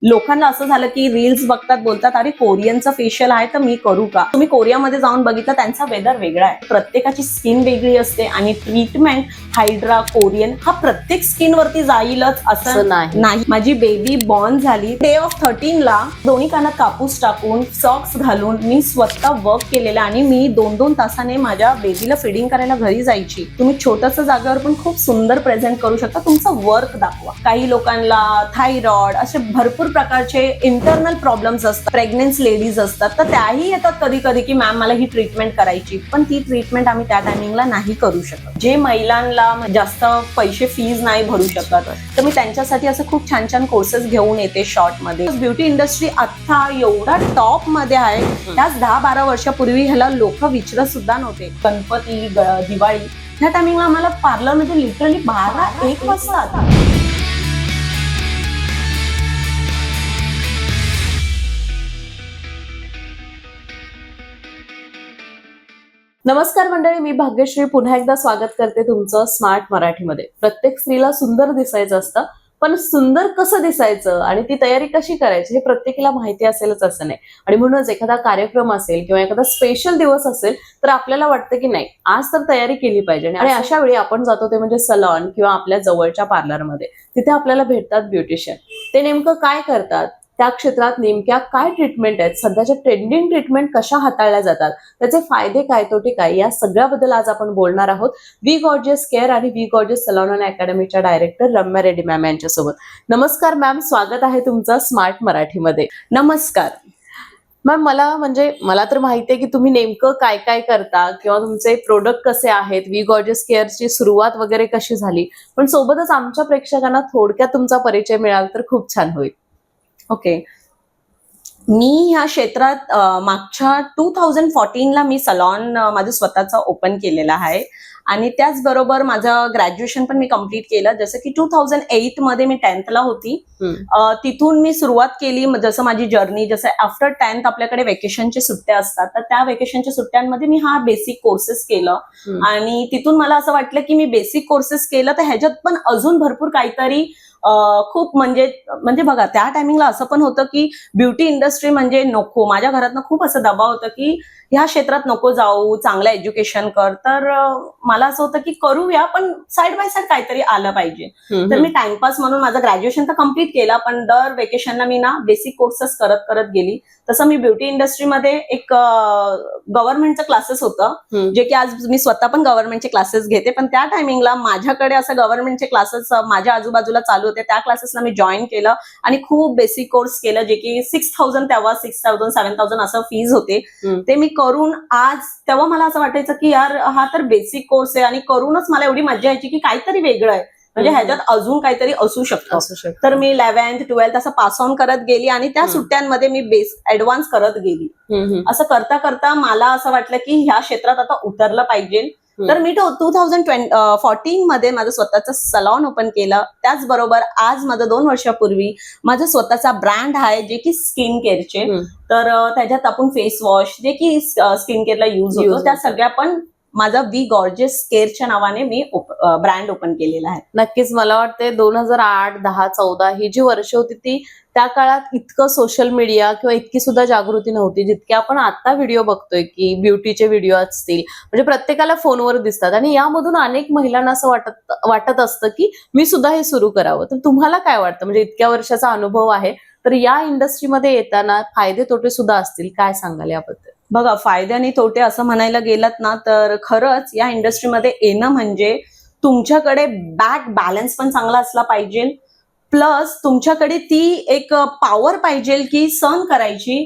लोकांना असं झालं की रील्स बघतात, बोलतात अरे कोरियनचं फेशियल आहे तर मी करू का? तुम्ही कोरियामध्ये जाऊन बघितलं, त्यांचा वेदर वेगळा आहे. प्रत्येकाची स्किन वेगळी असते आणि ट्रीटमेंट हायड्रा कोरियन हा प्रत्येक स्किन वरती जाईलच असं नाही. माझी बेबी बॉर्न झाली डे ऑफ 13 ला दोन्ही कानात कापूस टाकून सॉक्स घालून मी स्वतः वर्क केलेलं आणि मी 2-2 तासाने माझ्या बेबीला फिडिंग करायला घरी जायची. तुम्ही छोटस जागेवर पण खूप सुंदर प्रेझेंट करू शकता. तुमचं वर्क दाखवा. काही लोकांना थायरॉइड असे भरपूर प्रकारचे इंटरनल प्रॉब्लेम्स असतात. प्रेग्नन्सी लेडीज असतात तर त्याही येतात कधी कधी की मॅम मला ही ट्रीटमेंट करायची, पण ती ट्रीटमेंट आम्ही त्या टायमिंगला नाही करू शकत. जे महिलांना जास्त पैसे फीज नाही भरू शकत तर मी त्यांच्यासाठी असं खूप छान छान कोर्सेस घेऊन येते शॉर्ट मध्ये. ब्युटी इंडस्ट्री आता एवढा टॉप मध्ये आहे. त्याच 10-12 वर्षापूर्वी ह्याला लोक विचारत सुद्धा नव्हते. गणपती दिवाळी ह्या टायमिंगला आम्हाला पार्लरमध्ये लिटरली 12-1 वाजतात. नमस्कार मंडळी, मी भाग्यश्री पुन्हा एकदा स्वागत करते तुमचं स्मार्ट मराठीमध्ये. प्रत्येक स्त्रीला सुंदर दिसायचं असतं, पण सुंदर कसं दिसायचं आणि ती तयारी कशी करायची हे प्रत्येकाला माहिती असेलच असं नाही. आणि म्हणूनच एखादा कार्यक्रम असेल किंवा एखादा स्पेशल दिवस असेल तर आपल्याला वाटतं की नाही, आज तर तयारी केली पाहिजे. आणि अशा वेळी आपण जातो ते म्हणजे सलॉन किंवा आपल्या जवळच्या पार्लरमध्ये. तिथे आपल्याला भेटतात ब्युटिशियन. ते नेमकं काय करतात, त्या क्षेत्रात नेमक्या काय ट्रीटमेंट आहेत, सध्याच्या ट्रेंडिंग ट्रीटमेंट कशा हाताळल्या जातात, त्याचे फायदे काय तोटे काय, या सगळ्याबद्दल आज आपण बोलणार आहोत वी गॉर्जियस केअर आणि वी गॉर्जियस सलॉन अँड अकॅडमीच्या डायरेक्टर रम्या रेड्डी मॅम यांच्यासोबत. नमस्कार मॅम, स्वागत आहे तुमचं स्मार्ट मराठीमध्ये. नमस्कार मॅम. मला तर माहिती आहे की तुम्ही नेमकं काय काय करता किंवा तुमचे प्रोडक्ट कसे आहेत, वी गॉर्जियस केअरची सुरुवात वगैरे कशी झाली, पण सोबतच आमच्या प्रेक्षकांना थोडक्यात तुमचा परिचय मिळाला तर खूप छान होईल. ओके. मी ह्या क्षेत्रात मागच्या 2014ला मी सलॉन माझं स्वतःचं ओपन केलेलं आहे आणि त्याचबरोबर माझं ग्रॅज्युएशन पण मी कम्प्लीट केलं. जसं की 2008 मध्ये मी 10th ला होती. तिथून मी सुरुवात केली. जसं माझी जर्नी, जसं आफ्टर 10th आपल्याकडे वेकेशनच्या सुट्ट्या असतात, तर त्या वेकेशनच्या सुट्ट्यांमध्ये मी हा बेसिक कोर्सेस केलं आणि तिथून मला असं वाटलं की मी बेसिक कोर्सेस केलं तर ह्याच्यात पण अजून भरपूर काहीतरी खूप म्हणजे बघा, त्या टायमिंगला असं पण होतं की ब्युटी इंडस्ट्री म्हणजे नको. माझ्या घरातनं खूप असं दबाव होतं की ह्या क्षेत्रात नको जाऊ, चांगलं एज्युकेशन कर. तर मला असं होतं की करूया, पण साईड बाय साईड काहीतरी आलं पाहिजे. तर मी टाइमपास म्हणून माझं ग्रॅज्युएशन तर कम्प्लीट केला, पण दर वेकेशनला मी ना बेसिक कोर्सेस करत करत गेली. तसं मी ब्युटी इंडस्ट्रीमध्ये एक गव्हर्नमेंटचं क्लासेस होतं, जे की आज मी स्वतः पण गव्हर्नमेंटचे क्लासेस घेते. पण त्या टायमिंगला माझ्याकडे असं गव्हर्नमेंटचे क्लासेस माझ्या आजूबाजूला चालू होते. त्या क्लासेसला मी जॉईन केलं आणि खूप बेसिक कोर्स केलं, जे की 6,000 तेव्हा 6,000 7,000 असं फीज होते. ते मी करून आज, तेव्हा मला असं वाटायचं की यार हा तर बेसिक कोर्स आहे आणि करूनच मला एवढी मजा यायची की काहीतरी वेगळं आहे, म्हणजे ह्याच्यात अजून काहीतरी असू शकतं. तर मी 11th 12th असं पास ऑन करत गेली आणि त्या सुट्ट्यांमध्ये मी ऍडव्हान्स करत गेली. असं करता करता मला असं वाटलं की ह्या क्षेत्रात आता उतरलं पाहिजे. तर मी 2014 मध्ये माझं स्वतःचं सलॉन ओपन केलं. त्याचबरोबर आज माझं 2 वर्षापूर्वी माझं स्वतःचा ब्रँड आहे, जे की स्किन केअरचे. तर त्याच्यात आपण फेस वॉश, जे की स्किन केअरला यूज होतो, त्या सगळ्या पण माझा वी गॉर्जियस केअरच्या नावाने मी ब्रँड ओपन केलेला आहे. नक्कीच. मला वाटते 2008, 10, 14 ही जी वर्ष होती ती त्या काळात इतकं सोशल मीडिया किंवा इतकी सुद्धा जागृती नव्हती जितके आपण आता व्हिडिओ बघतोय की ब्युटीचे व्हिडिओ असतील, म्हणजे प्रत्येकाला फोनवर दिसतात आणि यामधून अनेक महिलांना असं वाटत असतं की मी सुद्धा हे सुरू करावं. तर तुम्हाला काय वाटतं, म्हणजे इतक्या वर्षाचा अनुभव आहे तर या इंडस्ट्रीमध्ये येताना फायदे तोटे सुद्धा असतील, काय सांगाल याबद्दल? बघा, फायदे आणि तोटे असं म्हणायला गेलात ना, तर खरंच या इंडस्ट्रीमध्ये येणं म्हणजे तुमच्याकडे बॅक बॅलन्स पण चांगला असला पाहिजे, प्लस तुमच्याकडे ती एक पॉवर पाहिजे की सहन करायची.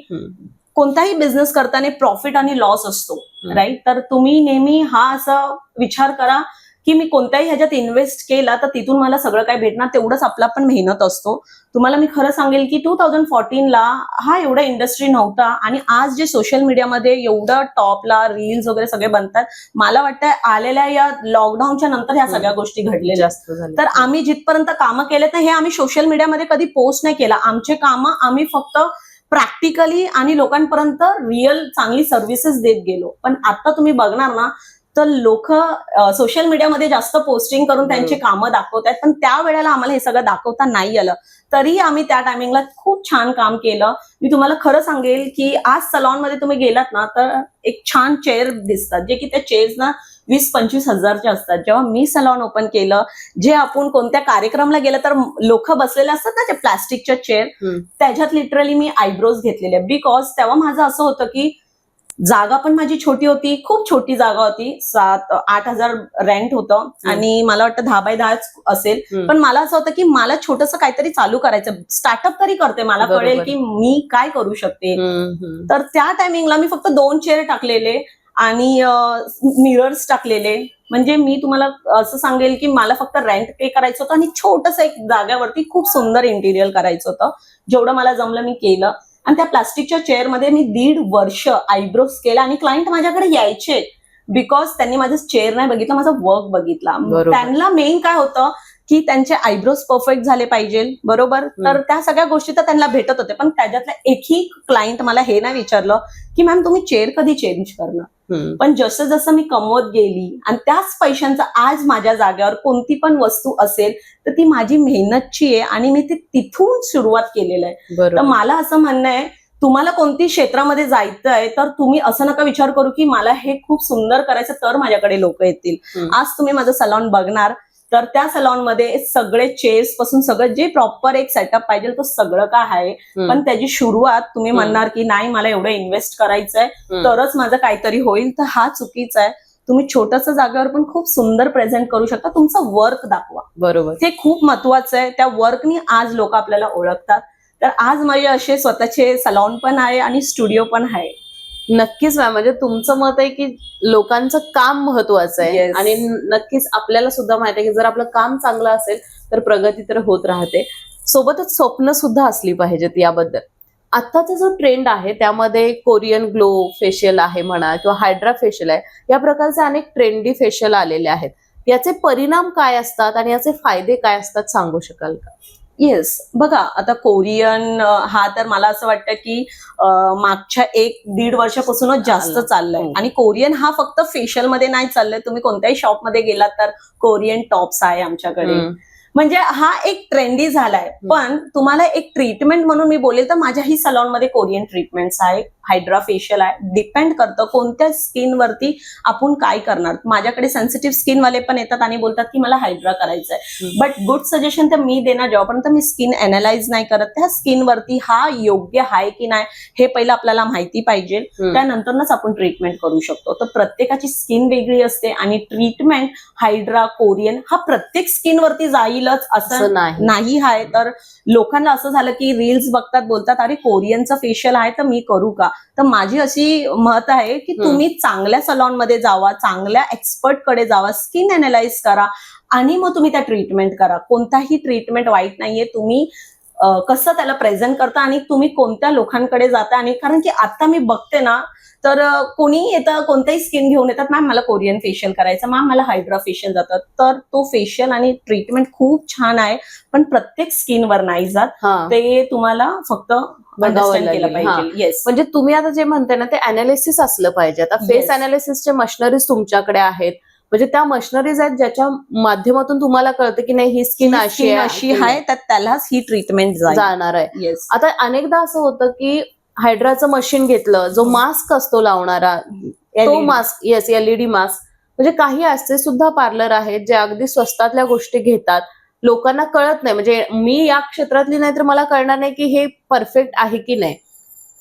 कोणताही बिझनेस करताना प्रॉफिट आणि लॉस असतो, राईट? तर तुम्ही नेहमी हा असा विचार करा की मी कोणत्याही ह्याच्यात इन्व्हेस्ट केला तर तिथून मला सगळं काय भेटणार, तेवढंच आपला पण मेहनत असतो. तुम्हाला मी खरं सांगेल की 2014ला हा एवढा इंडस्ट्री नव्हता आणि आज जे सोशल मीडियामध्ये एवढं टॉपला रील्स वगैरे सगळे बनतात, मला वाटतं आलेल्या या लॉकडाऊनच्या नंतर ह्या सगळ्या गोष्टी घडलेल्या जास्त झाल्या. तर आम्ही जिथपर्यंत कामं केलेत ना, हे आम्ही सोशल मीडियामध्ये कधी पोस्ट नाही केला. आमचे कामं आम्ही फक्त प्रॅक्टिकली आणि लोकांपर्यंत रिअल चांगली सर्व्हिसेस देत गेलो. पण आता तुम्ही बघणार ना, तर लोक सोशल मीडियामध्ये जास्त पोस्टिंग करून त्यांची कामं दाखवतात, पण त्या वेळेला आम्हाला हे सगळं दाखवता नाही आलं. तरी आम्ही त्या टायमिंगला खूप छान काम केलं. मी तुम्हाला खरं सांगेल की आज सलॉनमध्ये तुम्ही गेलात ना तर एक छान चेअर दिसतात, जे की त्या चेअर्स ना 20-25 हजारच्या असतात. जेव्हा मी सलॉन ओपन केलं, जे आपण कोणत्या कार्यक्रमला गेलं तर लोक बसलेले असतात ना ते प्लास्टिकच्या चेअर, त्याच्यात लिटरली मी आयब्रोज घेतलेले. बिकॉज तेव्हा माझं असं होतं की जागा पण माझी छोटी होती, खूप छोटी जागा होती, 7-8 हजार रेंट होतं आणि मला वाटतं 10 बाय 10 असेल. पण मला असं होतं की मला छोटंसं काहीतरी चालू करायचं, स्टार्टअप तरी करते, मला कळेल की मी काय करू शकते. तर त्या टायमिंगला मी फक्त 2 चेअर टाकलेले आणि मिरर्स टाकलेले. म्हणजे मी तुम्हाला असं सांगेल की मला फक्त रेंट पे करायचं होतं आणि छोटंसं एक जाग्यावरती खूप सुंदर इंटिरियर करायचं होतं. जेवढं मला जमलं मी केलं. आणि त्या प्लास्टिकच्या चेअरमध्ये मी 1.5 वर्ष आयब्रोज केला आणि क्लायंट माझ्याकडे यायचे बिकॉज त्यांनी माझं चेअर नाही बघितलं, माझा वर्क बघितला. त्यांना मेन काय होतं की त्यांचे आयब्रोज परफेक्ट झाले पाहिजे, बरोबर. तर त्या सगळ्या गोष्टी तर त्यांना भेटत होते, पण त्याच्यातला एकही क्लायंट मला हे नाही विचारलं की मॅम तुम्ही चेअर कधी चेंज करणार. पण जसं जसं मी कमवत गेली आणि त्याच पैशांचा आज माझ्या जागेवर कोणती पण वस्तू असेल तर ती माझी मेहनतची आहे आणि मी ती तिथून सुरुवात केलेलं आहे. तर मला असं म्हणणं आहे, तुम्हाला कोणती क्षेत्रामध्ये जायचं आहे तर तुम्ही असं नका विचार करू की मला हे खूप सुंदर करायचं तर माझ्याकडे लोक येतील. आज तुम्ही माझं सलॉन बघणार तर त्या सलॉनमध्ये सगळे चेअर्स पासून सगळं जे प्रॉपर एक सेटअप पाहिजे तो सगळं काय आहे. पण त्याची सुरुवात तुम्ही म्हणणार की नाही मला एवढं इन्व्हेस्ट करायचंय तरच माझं काहीतरी होईल, तर हा चुकीचा आहे. तुम्ही छोटस जागेवर पण खूप सुंदर प्रेझेंट करू शकता. तुमचं वर्क दाखवा, बरोबर. ते खूप महत्वाचं आहे. त्या वर्कनी आज लोक आपल्याला ओळखतात. तर आज माझे असे स्वतःचे सलॉन पण आहे आणि स्टुडिओ पण आहे. नक्कीच मॅम, म्हणजे तुमचं मत आहे की लोकांचं काम महत्वाचं आहे. आणि नक्कीच आपल्याला सुद्धा माहिती आहे की जर आपलं काम चांगलं असेल तर प्रगती तर होत राहते. सोबतच स्वप्न सुद्धा असली पाहिजेत याबद्दल. आत्ताचा जो ट्रेंड आहे त्यामध्ये कोरियन ग्लो फेशियल आहे म्हणा किंवा हायड्रा फेशियल आहे, या प्रकारचे अनेक ट्रेंडी फेशियल आलेले आहेत. याचे परिणाम काय असतात आणि याचे फायदे काय असतात सांगू शकाल का? येस, बघा आता कोरियन हा तर मला असं वाटतं की मागच्या 1-1.5 वर्षापासूनच जास्त चाललंय. आणि कोरियन हा फक्त फेशियल मध्ये नाही चाललंय. तुम्ही कोणत्याही शॉप मध्ये गेलात तर कोरियन टॉप्स आहे आमच्याकडे. म्हणजे हा एक ट्रेंडी झालाय. पण तुम्हाला एक ट्रीटमेंट म्हणून मी बोलेल तर माझ्याही सलॉनमध्ये कोरियन ट्रीटमेंट्स आहे, हायड्रा फेशियल आहे. डिपेंड करतं कोणत्या स्किनवरती आपण काय करणार. माझ्याकडे सेन्सिटिव्ह स्किन वाले पण येतात आणि बोलतात की मला हायड्रा करायचंय. बट गुड सजेशन तर मी देणार, जेव्हापर्यंत मी स्किन अनालाइज नाही करत त्या स्किनवरती हा योग्य आहे की नाही हे पहिलं आपल्याला माहिती पाहिजे. त्यानंतरच आपण ट्रीटमेंट करू शकतो. तर प्रत्येकाची स्किन वेगळी असते आणि ट्रीटमेंट हायड्रा कोरियन हा प्रत्येक स्किनवरती जाईलच असं नाही आहे. तर लोकांना असं झालं की रील्स बघतात, बोलतात अरे कोरियनचं फेशियल आहे तर मी करू का. तर माझी अशी मत आहे की तुम्ही चांगल्या सलॉन मध्ये जावा, चांगल्या एक्सपर्ट कडे जावा, स्किन अनालाइज करा आणि मग तुम्ही त्या ट्रीटमेंट करा. कोणताही ट्रीटमेंट वाईट नाहीये. तुम्ही कसं त्याला प्रेझेंट करता आणि तुम्ही कोणत्या लोकांकडे जाता. आणि कारण की आता मी बघते ना तर कोणी येतं, कोणताही स्किन घेऊन येतात, मॅम मला कोरियन फेशियल करायचं, मॅम मला हायड्रा फेशियल जातात. तर तो फेशियल आणि ट्रीटमेंट खूप छान आहे पण प्रत्येक स्किनवर नाही जात. ते तुम्हाला फक्त अंडरस्टँड केलं पाहिजे. येस, म्हणजे तुम्ही आता जे म्हणताय ना ते अनालिसिस असलं पाहिजे. आता फेस अनालिसिसचे मशिनरीज तुमच्याकडे आहेत, म्हणजे त्या मशिनरीज आहेत ज्याच्या माध्यमातून तुम्हाला कळतं की नाही ही स्किन अशी आहे तर त्यालाच ही ट्रीटमेंट जाणार आहे. येस, आता अनेकदा असं होतं की हायड्राचं मशीन घेतलं, जो मास्क असतो लावणारा तो मास्क, येस LED मास्क, म्हणजे काही असे सुद्धा पार्लर आहेत जे अगदी स्वस्तातल्या गोष्टी घेतात. लोकांना कळत नाही, म्हणजे मी या क्षेत्रातली नाही तर मला कळणार नाही की हे परफेक्ट आहे की नाही.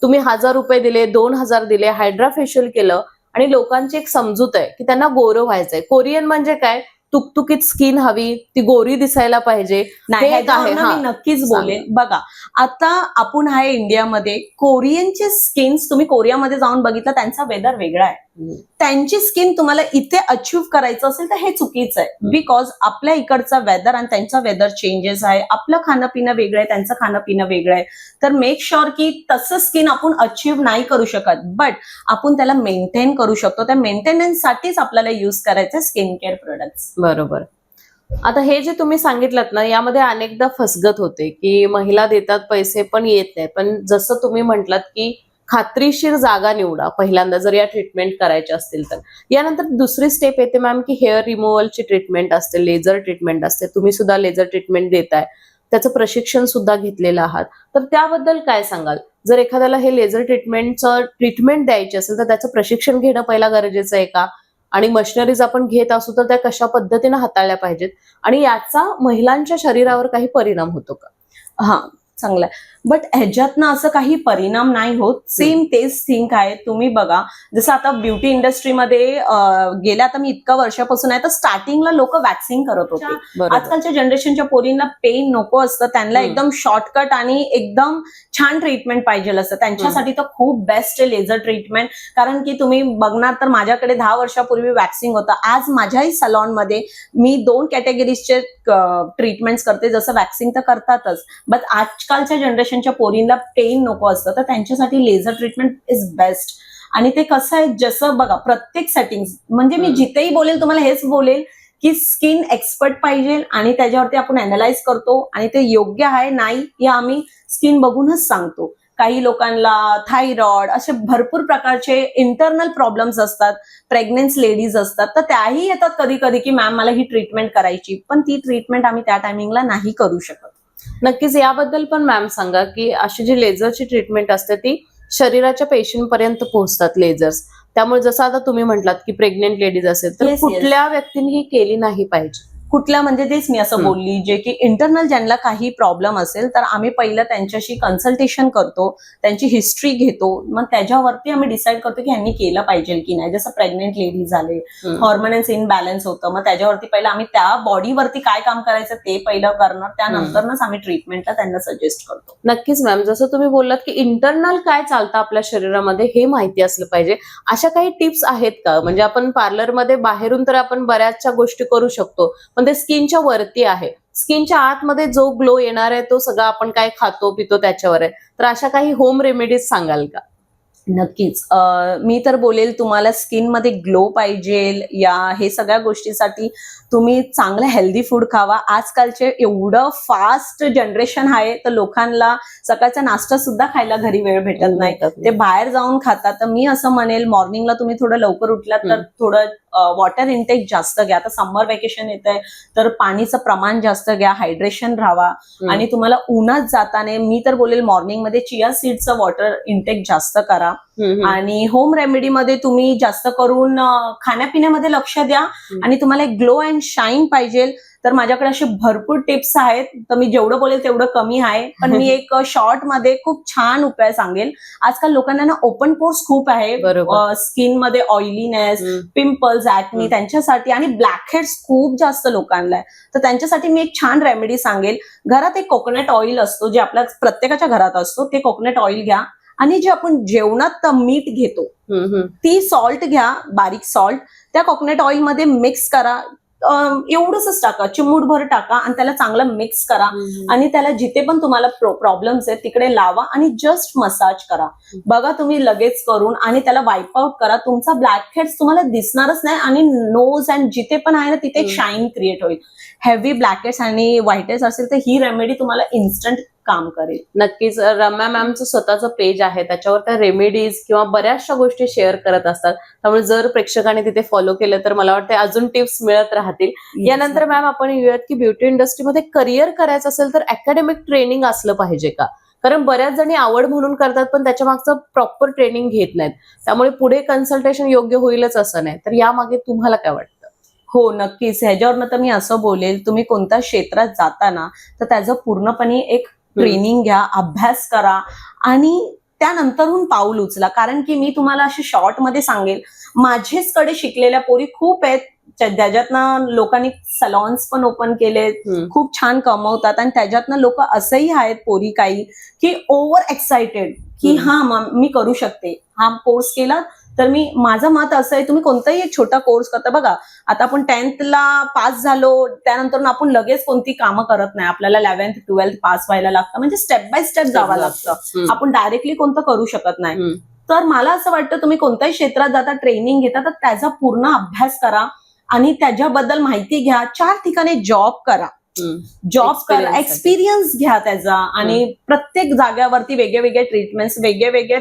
तुम्ही 1000 रुपये दिले, 2000 दिले, हायड्रा फेशियल केलं आणि लोकांची एक समजूत आहे की त्यांना गोरं व्हायचंय. कोरियन म्हणजे काय, तुकतुकीत स्किन हवी, ती गोरी दिसायला पाहिजे. नाही मी नक्कीच बोलेन. बघा आता आपण आहे इंडियामध्ये, कोरियनचे स्किन्स तुम्ही कोरियामध्ये जाऊन बघितलं त्यांचा वेदर वेगळा आहे. त्यांची स्किन तुम्हाला इथे अचीव्ह करायचं असेल तर हे चुकीचं आहे. बिकॉज आपल्या इकडचा वेदर आणि त्यांचा वेदर चेंजेस आहे. आपलं खाणं पिणं वेगळं आहे, त्यांचं खाणं पिणं वेगळं आहे. तर मेक शुअर की तसं स्किन आपण अचीव्ह नाही करू शकत, बट आपण त्याला मेंटेन करू शकतो. त्या मेंटेनन्ससाठीच आपल्याला युज करायचं स्किन केअर प्रोडक्ट्स. बरोबर. आता हे जे तुम्ही सांगितलं ना यामध्ये अनेकदा फसगत होते की महिला देतात पैसे पण येत नाही. पण जसं तुम्ही म्हटलात की खात्रीशीर जागा निवडा पहिल्यांदा जर या ट्रीटमेंट करायच्या असतील तर. यानंतर दुसरी स्टेप येते मॅम की हेअर रिमूव्हलची ट्रीटमेंट असते, लेझर ट्रीटमेंट असते. तुम्ही सुद्धा लेझर ट्रीटमेंट देताय, त्याचं प्रशिक्षण सुद्धा घेतलेलं आहात, तर त्याबद्दल काय सांगाल? जर एखाद्याला हे लेझर ट्रीटमेंटचं ट्रीटमेंट द्यायची असेल तर त्याचं प्रशिक्षण घेणं पहिला गरजेचं आहे का? आणि मशिनरीज आपण घेत असू तर त्या कशा पद्धतीने हाताळल्या पाहिजेत आणि याचा महिलांच्या शरीरावर काही परिणाम होतो का? हा, चांगलं आहे. बट ह्याच्यातनं असं काही परिणाम नाही होत. सेम तेच थिंक आहे. तुम्ही बघा, जसं आता ब्युटी इंडस्ट्रीमध्ये गेल्या आता मी इतका वर्षापासून आहे, तर स्टार्टिंगला लोक वॅक्सिंग करत होते. बरोबर. आजकालच्या जनरेशनच्या पोरींना पेन नको असतं, त्यांना एकदम शॉर्टकट आणि एकदम छान ट्रीटमेंट पाहिजे असतं. त्यांच्यासाठी तर खूप बेस्ट आहे लेझर ट्रीटमेंट. कारण की तुम्ही बघणार तर माझ्याकडे 10 वर्षापूर्वी वॅक्सिंग होतं. आज माझ्याही सलॉनमध्ये मी 2 कॅटेगरीजचे ट्रीटमेंट्स करते. जसं वॅक्सिंग तर करतातच, बट आजकालच्या जनरेशनच्या पोरींना पेन नको असतं, तर त्यांच्यासाठी लेझर ट्रीटमेंट इज बेस्ट. आणि ते कसं आहे, जसं बघा प्रत्येक सेटिंग, म्हणजे मी जिथेही बोलेल तुम्हाला हेच बोलेल की स्किन एक्सपर्ट पाहिजे आणि त्याच्यावरती आपण अनालाइज करतो आणि ते योग्य आहे नाही हे आम्ही स्किन बघूनच सांगतो. काही लोकांना थायरॉइड असे भरपूर प्रकारचे इंटरनल प्रॉब्लेम्स असतात, प्रेग्नेंट लेडीज असतात, तर त्याही येतात कधी कधी की मॅम मला ही ट्रीटमेंट करायची, पण ती ट्रीटमेंट आम्ही त्या टायमिंगला नाही करू शकत. नक्कीच याबद्दल पण मॅम सांगा की अशी जी लेझरची ट्रीटमेंट असते ती शरीराच्या पेशींपर्यंत पोहोचतात लेझर्स. त्यामुळे जसं आता तुम्ही म्हटलात की प्रेग्नेंट लेडीज असेल तर Yes, yes. कुठल्या व्यक्तीने ही केली नाही पाहिजे? कुठल्या म्हणजे तेच मी असं बोलली, जे की इंटरनल ज्यांना काही प्रॉब्लेम असेल तर आम्ही पहिलं त्यांच्याशी कन्सल्टेशन करतो, त्यांची हिस्ट्री घेतो, मग त्याच्यावरती आम्ही डिसाईड करतो की यांनी केलं पाहिजे की नाही. जसं प्रेग्नेंट लेडी झाले, हॉर्मोन्स इनबॅलन्स होतं, मग त्याच्यावरती पहिलं आम्ही त्या बॉडीवरती काय काम करायचं ते पहिलं करणार, त्यानंतरच आम्ही ट्रीटमेंटला त्यांना सजेस्ट करतो. नक्कीच मॅम, जसं तुम्ही बोललात की इंटरनल काय चालतं आपल्या शरीरामध्ये हे माहिती असलं पाहिजे. अशा काही टिप्स आहेत का? म्हणजे आपण पार्लरमध्ये बाहेरून तर आपण बऱ्याचशा गोष्टी करू शकतो, पण ते स्किनच्या वरती आहे. स्किनच्या आतमध्ये जो ग्लो येणार आहे तो सगळा आपण काय खातो पितो त्याच्यावर आहे. तर अशा काही होम रेमेडीज सांगाल का? नक्कीच. मी तर बोलेल तुम्हाला स्किनमध्ये ग्लो पाहिजे या हे सगळ्या गोष्टीसाठी तुम्ही चांगलं हेल्दी फूड खावा. आजकालचे एवढं फास्ट जनरेशन आहे, तर लोकांना सकाळचा नाश्ता सुद्धा खायला घरी वेळ भेटत नाही, ते बाहेर जाऊन खातात. तर मी असं म्हणेल मॉर्निंगला तुम्ही थोडं लवकर उठलात तर थोडं वॉटर इनटेक जास्त घ्या. आता समर वेकेशन येत आहे तर पाणीचं प्रमाण जास्त घ्या, हायड्रेशन राहावा. आणि तुम्हाला उन्हात जाताना मी तर बोलेल मॉर्निंगमध्ये चिया सीडचं वॉटर इनटेक जास्त करा. आणि होम रेमेडीमध्ये तुम्ही जास्त करून खाण्यापिण्यामध्ये लक्ष द्या. आणि तुम्हाला एक ग्लो अँड शाईन पाहिजे तर माझ्याकडे असे भरपूर टिप्स आहेत, तर मी जेवढं बोलेल तेवढं कमी आहे, पण मी एक शॉर्ट मध्ये खूप छान उपाय सांगेल. आजकाल लोकांना ना ओपन पोर्स खूप आहे, स्किन मध्ये ऑइलीनेस, पिंपल्स, ऍक्नी, त्यांच्यासाठी आणि ब्लॅक हेड्स खूप जास्त लोकांना आहे, तर त्यांच्यासाठी मी एक छान रेमेडी सांगेल. घरात एक कोकोनट ऑइल असतो, जे आपल्या प्रत्येकाच्या घरात असतो, ते कोकोनट ऑइल घ्या आणि जे आपण जेवणात मीठ घेतो ती सॉल्ट घ्या, बारीक सॉल्ट, त्या कोकोनट ऑइल मध्ये मिक्स करा. एवढंच टाका, चिमूटभर टाका आणि त्याला चांगलं मिक्स करा. आणि त्याला जिथे पण तुम्हाला प्रॉब्लेम्स आहेत तिकडे लावा आणि जस्ट मसाज करा. बघा तुम्ही लगेच करून आणि त्याला वाईप आउट करा. तुमचा ब्लॅक हेड्स तुम्हाला दिसणारच नाही आणि नोज अँड जिथे पण आहे ना तिथे एक शाईन क्रिएट होईल. हेवी ब्लॅक हेड्स आणि व्हाईट हेड्स असेल तर ही रेमेडी तुम्हाला इन्स्टंट काम करेल. नक्कीच. रम्या मॅमचं स्वतःचं पेज आहे, त्याच्यावर त्या रेमेडीज किंवा बऱ्याचशा गोष्टी शेअर करत असतात. त्यामुळे जर प्रेक्षकांनी तिथे फॉलो केलं तर मला वाटतं अजून टिप्स मिळत राहतील. यानंतर मॅम आपण येऊयात की ब्युटी इंडस्ट्रीमध्ये करिअर करायचं असेल तर अकॅडमिक ट्रेनिंग असलं पाहिजे का? कारण बऱ्याच जणी आवड म्हणून करतात पण त्याच्या मागचं प्रॉपर ट्रेनिंग घेत नाहीत, त्यामुळे पुढे कन्सल्टेशन योग्य होईलच असं नाही. तर यामागे तुम्हाला काय वाटतं? हो, नक्कीच. ह्याच्यावरनं तर मी असं बोलेल, तुम्ही कोणत्या क्षेत्रात जाताना तर त्याचं पूर्णपणे एक ट्रेनिंग घ्या, अभ्यास करा आणि त्यानंतरहून पाऊल उचला. कारण की मी तुम्हाला अशी शॉर्ट मध्ये सांगेल, माझेच कडे शिकलेल्या पोरी खूप आहेत, त्याच्यातनं लोकांनी सलॉन्स पण ओपन केलेत, खूप छान कमवतात. आणि त्याच्यातनं लोक असंही आहेत पोरी काही की ओव्हर एक्साइटेड की हा मी करू शकते, हा कोर्स केला तर मी, माझं मत असं आहे तुम्ही कोणताही एक छोटा कोर्स करता. बघा आता आपण 10th पास झालो त्यानंतर आपण लगेच कोणती कामं करत नाही, आपल्याला 11th 12th पास व्हायला लागतं, म्हणजे स्टेप बाय स्टेप जावं लागतं, आपण डायरेक्टली कोणतं करू शकत नाही. तर मला असं वाटतं तुम्ही कोणत्याही क्षेत्रात जाता, ट्रेनिंग घेता तर त्याचा पूर्ण अभ्यास करा आणि त्याच्याबद्दल माहिती घ्या. 4 ठिकाणी जॉब करा. जॉब करा, Experience साठी. एक्सपिरियन्स घ्या त्याचा, आणि प्रत्येक जाग्यावरती वेगळे ट्रीटमेंट्स, वेगळे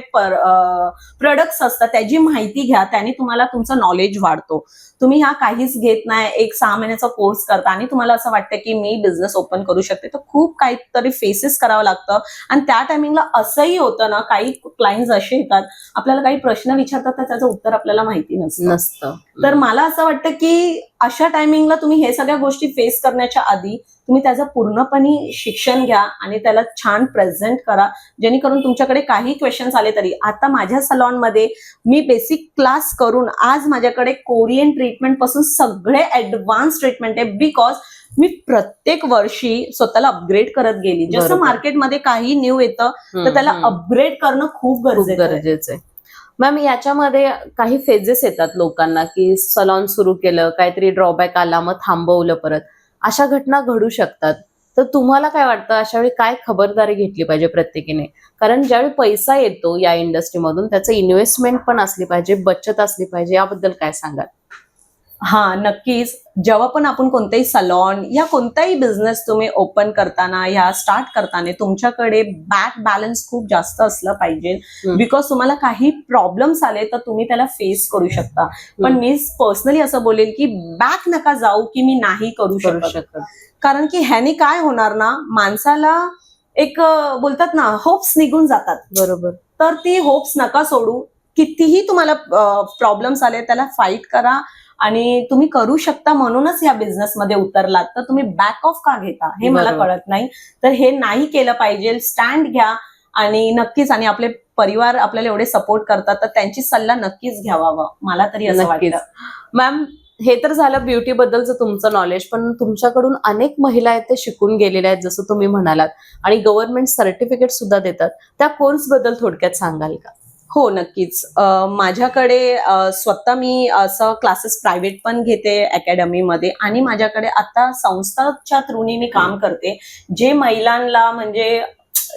प्रोडक्ट्स असतात, त्याची माहिती घ्या. त्याने तुम्हाला तुमचं नॉलेज वाढतो. तुम्ही ह्या काहीच घेत नाही, 1-6 महिन्याचा कोर्स करता आणि तुम्हाला असं वाटतं की मी बिझनेस ओपन करू शकते, तर खूप काहीतरी फेसेस करावं लागतं. आणि त्या टायमिंगला असंही होतं ना, काही क्लायंट्स असे येतात, आपल्याला काही प्रश्न विचारतात तर त्याचं उत्तर आपल्याला माहिती नसतं. तर मला असं वाटतं की अशा टायमिंगला तुम्ही हे सगळ्या गोष्टी फेस करण्याच्या आधी तुम्ही त्याचं पूर्णपणे शिक्षण घ्या आणि त्याला छान प्रेझेंट करा, जेणेकरून तुमच्याकडे काही क्वेश्चन्स आले तरी. आता माझ्या सलॉनमध्ये मी बेसिक क्लास करून आज माझ्याकडे कोरियन ट्रीटमेंट पासून सगळे ऍडव्हान्स ट्रीटमेंट आहे, बिकॉज मी प्रत्येक वर्षी स्वतःला अपग्रेड करत गेली. जसं बरोबर. मार्केटमध्ये काही न्यू येतं तर त्याला अपग्रेड करणं खूप गरजेचं आहे. मॅम, याच्यामध्ये काही फेजेस येतात लोकांना, की सलॉन सुरू केलं, काहीतरी ड्रॉबॅक आला, मग थांबवलं परत, अशा घटना घडू शकतात. तर तुम्हाला काय वाटतं, अशा वेळी काय खबरदारी घेतली पाहिजे प्रत्येकीने? कारण ज्यावेळी पैसा येतो या इंडस्ट्रीमधून, त्याचं इन्व्हेस्टमेंट पण असली पाहिजे, बचत असली पाहिजे, याबद्दल काय सांगाल? हा, नक्कीच. जेव्हा पण आपण कोणताही सलॉन या कोणताही बिझनेस तुम्ही ओपन करताना, या स्टार्ट करताना, तुमच्याकडे बॅक बॅलन्स खूप जास्त असलं पाहिजे. बिकॉज तुम्हाला काही प्रॉब्लेम्स आले तर तुम्ही त्याला फेस करू शकता. पण मी पर्सनली असं बोलेल की बॅक नका जाऊ की मी नाही करू शकत. कारण की ह्याने काय होणार ना, माणसाला एक बोलतात ना, होप्स निघून जातात. बरोबर. तर ती होप्स नका सोडू. कितीही तुम्हाला प्रॉब्लेम्स आले त्याला फाईट करा आणि तुम्ही करू शकता, म्हणूनच या बिझनेसमध्ये उतरलात. तर तुम्ही बॅक ऑफ का घेता हे मला कळत नाही. तर हे नाही केलं पाहिजे. स्टँड घ्या आणि नक्कीच, आणि आपले परिवार आपल्याला एवढे सपोर्ट करतात तर त्यांची सल्ला नक्कीच घ्यावा, मला तरी असं वाटतं. मॅम, हे तर झालं ब्युटी बद्दलचं तुमचं नॉलेज, पण तुमच्याकडून अनेक महिला आहेत ते शिकून गेलेल्या आहेत, जसं तुम्ही म्हणालात, आणि गव्हर्नमेंट सर्टिफिकेट सुद्धा देतात. त्या कोर्स बद्दल थोडक्यात सांगाल का? हो, नक्कीच. माझ्याकडे स्वतः मी असं क्लासेस प्रायव्हेट पण घेते अकॅडमीमध्ये, आणि माझ्याकडे आता संस्थाच्या थ्रूनी मी काम करते, जे महिलांना म्हणजे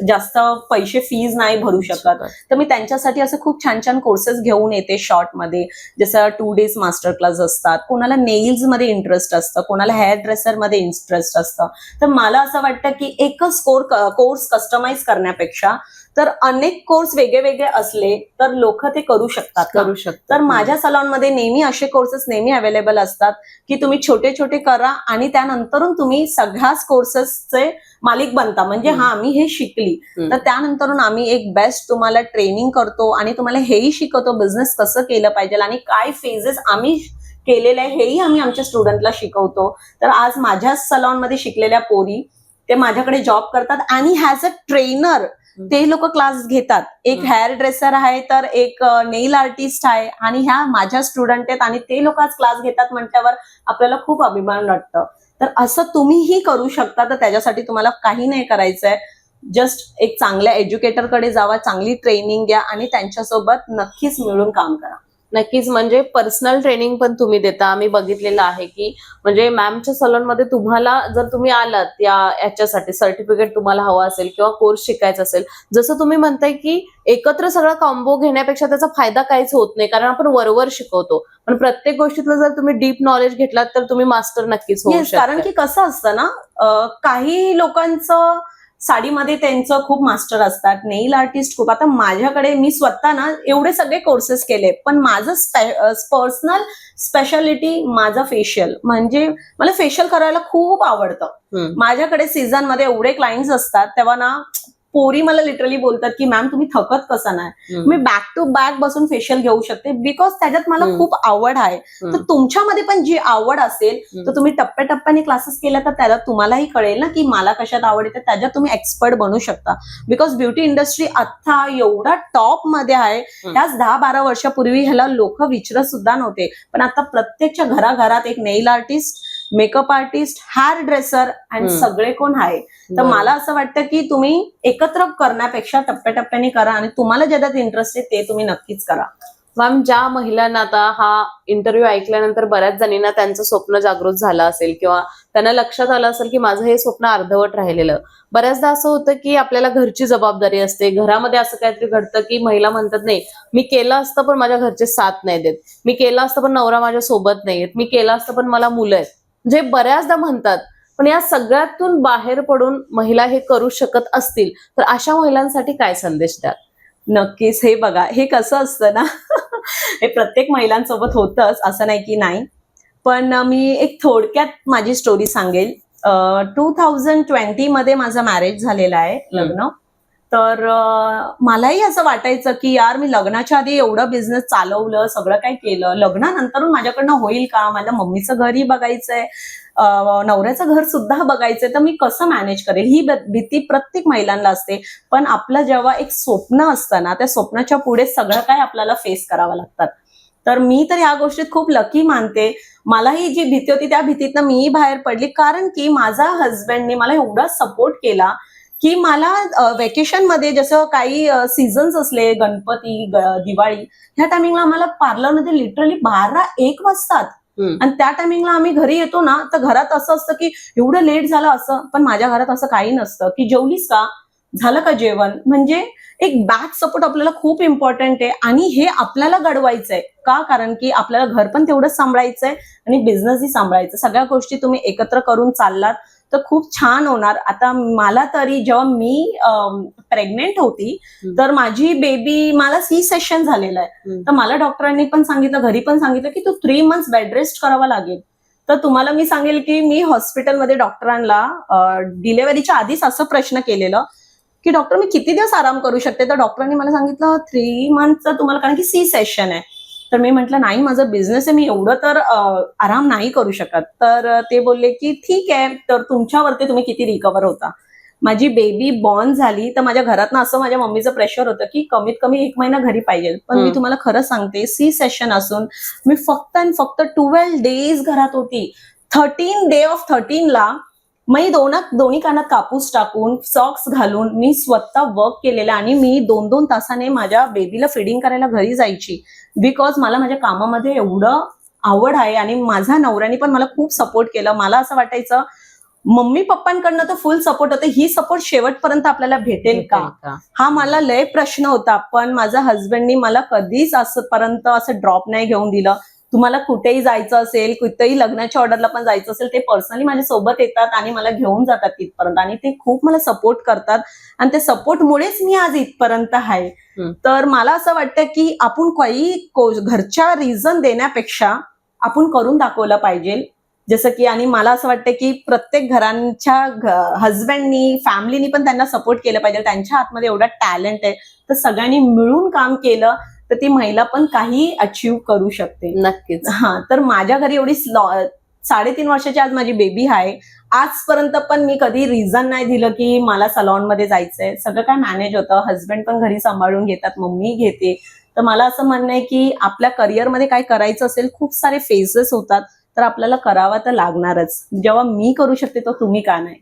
जास्त पैसे फीज नाही भरू शकत, तर मी त्यांच्यासाठी असं खूप छान छान कोर्सेस घेऊन येते शॉर्टमध्ये. जसं 2 days मास्टर क्लास असतात, कोणाला नेल्स मध्ये इंटरेस्ट असतं, कोणाला हेअर ड्रेसर मध्ये इंटरेस्ट असतं. तर मला असं वाटतं की एकच कोर्स कस्टमाइज करण्यापेक्षा तर अनेक कोर्स वेगळे असले तर लोक ते करू शकतात. तर माझ्या सलॉनमध्ये नेहमी असे कोर्सेस नेहमी अवेलेबल असतात की तुम्ही छोटे करा आणि त्यानंतरून तुम्ही सगळ्याच कोर्सेसचे मालिक बनता. म्हणजे हा, मी हे शिकली तर त्यानंतरून आम्ही एक बेस्ट तुम्हाला ट्रेनिंग करतो आणि तुम्हाला हेही शिकवतो बिझनेस कसं केलं पाहिजे आणि काय फेजेस आम्ही केलेले आहे हेही आम्ही आमच्या स्टुडंटला शिकवतो. तर आज माझ्या सलॉनमध्ये शिकलेल्या पोरी ते माझ्याकडे जॉब करतात आणि ह्याज अ ट्रेनर ते लोक क्लास घेतात. एक हेअर ड्रेसर आहे, तर एक नेल आर्टिस्ट आहे, आणि ह्या माझ्या स्टुडंट आहेत आणि ते लोक आज क्लास घेतात म्हटल्यावर आपल्याला खूप अभिमान वाटतं. तर असं तुम्हीही करू शकता. तर त्याच्यासाठी तुम्हाला काही नाही करायचंय, जस्ट एक चांगल्या एज्युकेटरकडे जावा, चांगली ट्रेनिंग घ्या आणि त्यांच्यासोबत नक्कीच मिळून काम करा. नक्कीच, म्हणजे पर्सनल ट्रेनिंग पण तुम्ही देता. आम्ही बघितलेलं आहे की म्हणजे मॅमच्या सलॉनमध्ये तुम्हाला जर तुम्ही आलात याच्यासाठी सर्टिफिकेट तुम्हाला हवा असेल किंवा कोर्स शिकायचा असेल, जसं तुम्ही म्हणताय की एकत्र सगळं कॉम्बो घेण्यापेक्षा त्याचा फायदा काहीच होत नाही, कारण आपण वरवर शिकवतो. पण प्रत्येक गोष्टीतलं जर तुम्ही डीप नॉलेज घेतलात तर तुम्ही मास्टर नक्कीच होऊ शकता. कारण की कसं असतं ना, काही लोकांचं साडीमध्ये त्यांचं खूप मास्टर असतात, नेल आर्टिस्ट खूप. आता माझ्याकडे मी स्वतः ना एवढे सगळे कोर्सेस केले, पण माझं पर्सनल स्पेशालिटी माझं फेशियल. म्हणजे मला फेशियल करायला खूप आवडतं. माझ्याकडे सीझन मध्ये एवढे क्लायंट्स असतात, तेव्हा ना पोरी मला लिटरली बोलतात की मॅम तुम्ही थकत कसं नाही. मी बॅक टू बॅक बसून फेशियल घेऊ शकते, बिकॉज त्याच्यात मला खूप आवड आहे. तर तुमच्यामध्ये पण जी आवड असेल तर तुम्ही टप्प्याटप्प्याने क्लासेस केल्या तर त्याला तुम्हालाही कळेल ना की मला कशात आवड येते, त्याच्यात तुम्ही एक्सपर्ट बनू शकता. बिकॉज ब्युटी इंडस्ट्री आता एवढा टॉप मध्ये आहे. त्याच 10-12 वर्षापूर्वी ह्याला लोक विचारत सुद्धा नव्हते, पण आता प्रत्येकच्या घराघरात एक nail artist, makeup artist, hair dresser आणि सगळे कोण आहे. तर मला असं वाटतं की तुम्ही एकत्र करण्यापेक्षा टप्प्याटप्प्याने करा आणि तुम्हाला ज्याच्यात इंटरेस्ट आहे ते तुम्ही नक्कीच करा. मॅम, ज्या महिलांना आता हा इंटरव्ह्यू ऐकल्यानंतर बऱ्याच जणींना त्यांचं स्वप्न जागृत झालं असेल किंवा त्यांना लक्षात आलं असेल की माझं हे स्वप्न अर्धवट राहिलेलं. बऱ्याचदा असं होतं की आपल्याला घरची जबाबदारी असते, घरामध्ये असं काहीतरी घडतं की महिला म्हणतात नाही मी केलं असतं पण माझ्या घरचे साथ नाही देत, मी केलं असतं पण नवरा माझ्या सोबत नाही येत, मी केलं असतं पण मला मुलं आहेत, जे बऱ्याचदा म्हणतात. पण या सगळ्यातून बाहेर पडून महिला हे करू शकत असतील तर अशा महिलांसाठी काय संदेश द्याल? नक्कीच. हे बघा, हे कसं असतं ना हे प्रत्येक महिलांसोबत होतंच, असं नाही की नाही. पण मी एक थोडक्यात माझी स्टोरी सांगेल. 2020 मध्ये माझं मॅरेज झालेलं आहे, लग्न. तर मलाही असं वाटायचं की यार, मी लग्नाच्या आधी एवढं बिझनेस चालवलं, सगळं काय केलं, लग्नानंतर माझ्याकडनं होईल का? माझ्या मम्मीचं घरही बघायचंय, नवऱ्याचं घर सुद्धा बघायचंय, तर मी कसं मॅनेज करेल? ही भीती प्रत्येक महिलांना असते. पण आपलं जेव्हा एक स्वप्न असतं ना, त्या स्वप्नाच्या पुढे सगळं काय आपल्याला फेस करावं लागतात. तर मी तर ह्या गोष्टीत खूप लकी मानते. मलाही जी भीती होती त्या भीतीतनं मीही बाहेर पडली, कारण की माझा हजबंडने मला एवढा सपोर्ट केला की मला वेकेशन मध्ये जसं काही सीझन्स असले, गणपती, दिवाळी, ह्या टायमिंगला आम्हाला पार्लरमध्ये लिटरली 12-1 वाजतात. आणि त्या टायमिंगला आम्ही घरी येतो ना, तर घरात असं असतं की एवढं लेट झालं असं. पण माझ्या घरात असं काही नसतं की जेवलीस का, झालं का जेवण. म्हणजे एक बॅक सपोर्ट आपल्याला खूप इम्पॉर्टंट आहे. आणि हे आपल्याला घडवायचंय का? कारण की आपल्याला घर पण तेवढंच सांभाळायचंय आणि बिझनेसही सांभाळायचं. सगळ्या गोष्टी तुम्ही एकत्र करून चाललात तर खूप छान होणार. आता मला तरी जेव्हा मी प्रेग्नेंट होती, तर माझी बेबी, मला सी सेशन झालेलं आहे. तर मला डॉक्टरांनी पण सांगितलं, घरी पण सांगितलं की तू 3 months बेड रेस्ट करावा लागेल. तर तुम्हाला मी सांगेल की मी हॉस्पिटलमध्ये डॉक्टरांना डिलिव्हरीच्या आधीच असं प्रश्न केलेलं की डॉक्टर, मी किती दिवस आराम करू शकते? तर डॉक्टरांनी मला सांगितलं 3 months तुम्हाला, कारण की सी सेशन आहे. तर मी म्हटलं नाही, माझं बिझनेस आहे, मी एवढं तर आराम नाही करू शकत. तर ते बोलले की ठीक आहे, तर तुमच्यावरती तुम्ही किती रिकवर होता. माझी बेबी बॉर्न झाली तर माझ्या घरातनं असं माझ्या मम्मीचं प्रेशर होतं की कमीत कमी 1 महिना घरी पाहिजे. पण मी तुम्हाला खरं सांगते, सी सेशन असून मी फक्त आणि फक्त 12 days घरात होती. 13 day of 13 ला मी दोन्ही कानात कापूस टाकून, सॉक्स घालून मी स्वतः वर्क केलेलं. आणि मी 2-2 तासाने माझ्या बेबीला फीडिंग करायला घरी जायची. बिकॉज मला माझ्या कामामध्ये एवढं आवड आहे. आणि माझ्या नवऱ्याने पण मला खूप सपोर्ट केलं. मला असं वाटायचं मम्मी पप्पांकडनं तर फुल सपोर्ट होते, ही सपोर्ट शेवटपर्यंत आपल्याला भेटेल का? हा मला लय प्रश्न होता. पण माझ्या हजबंडनी मला कधीच असंपर्यंत असं ड्रॉप नाही घेऊन दिलं. तुम्हाला कुठेही जायचं असेल, कुठेही लग्नाच्या ऑर्डरला पण जायचं असेल, ते पर्सनली माझ्या सोबत येतात आणि मला घेऊन जातात तिथपर्यंत. आणि ते खूप मला सपोर्ट करतात. आणि त्या सपोर्टमुळेच मी आज इथपर्यंत आहे. तर मला असं वाटतं की आपण काही घरच्या रिझन देण्यापेक्षा आपण करून दाखवलं पाहिजे. जसं की, आणि मला असं वाटतं की प्रत्येक घरांच्या हजबंडनी, फॅमिलीनी पण त्यांना सपोर्ट केलं पाहिजे. त्यांच्या हातमध्ये एवढा टॅलेंट आहे, तर सगळ्यांनी मिळून काम केलं तर ती महिला पण काही अचीव्ह करू शकते. नक्कीच. तर माझ्या घरी एवढी 3.5 वर्षाची आज माझी बेबी आहे. आजपर्यंत पण मी कधी रिझन नाही दिलं की मला सलॉन मध्ये जायचंय. सगळं काय मॅनेज होतं. हजबंड पण घरी सांभाळून घेतात, मम्मी घेते. तर मला असं म्हणणं आहे की आपल्या करिअरमध्ये काय करायचं असेल, खूप सारे फेजेस होतात, तर आपल्याला करावा तर लागणारच. जेव्हा मी करू शकते तर तुम्ही का नाही?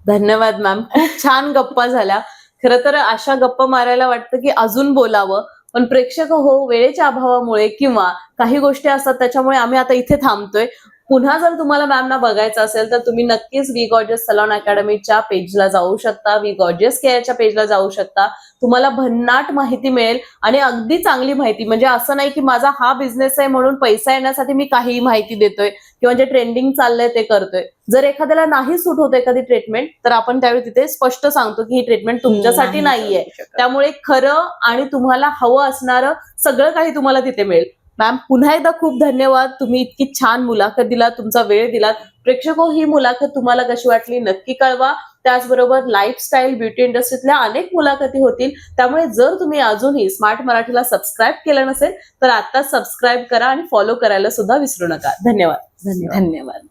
धन्यवाद मॅम, खूप छान गप्पा झाल्या. खरं तर अशा गप्पा मारायला वाटतं की अजून बोलावं, पण प्रेक्षक हो, वेळेच्या अभावामुळे किंवा काही गोष्टी असतात त्याच्यामुळे आम्ही आता इथे थांबतोय. पुन्हा जर तुम्हाला मॅमना बघायचं असेल तर तुम्ही नक्कीच वी गॉर्जियस सलॉन अकॅडमीच्या पेजला जाऊ शकता, वी गॉर्जियस केअरच्या पेजला जाऊ शकता. तुम्हाला भन्नाट माहिती मिळेल आणि अगदी चांगली माहिती. म्हणजे असं नाही की माझा हा बिझनेस आहे म्हणून पैसा येण्यासाठी मी काही माहिती देतोय किंवा जे ट्रेंडिंग चाललंय ते करतोय. जर एखाद्याला नाही सूट होत एखादी ट्रीटमेंट, तर आपण त्यावेळी तिथे स्पष्ट सांगतो की ही ट्रीटमेंट तुमच्यासाठी नाहीये. त्यामुळे खरं आणि तुम्हाला हवं असणारं सगळं काही तुम्हाला तिथे मिळेल. मॅम, पुन्हा एकदा खूप धन्यवाद. तुम्ही इतकी छान मुलाखत दिलात, तुमचा वेळ दिलात. प्रेक्षको, ही मुलाखत तुम्हाला कशी वाटली नक्की कळवा. त्याचबरोबर लाईफस्टाईल, ब्युटी इंडस्ट्रीतल्या अनेक मुलाखती होतील. त्यामुळे जर तुम्ही अजूनही स्मार्ट मराठीला सबस्क्राईब केलं नसेल तर आता सबस्क्राईब करा आणि फॉलो करायला सुद्धा विसरू नका. धन्यवाद. धन्यवाद.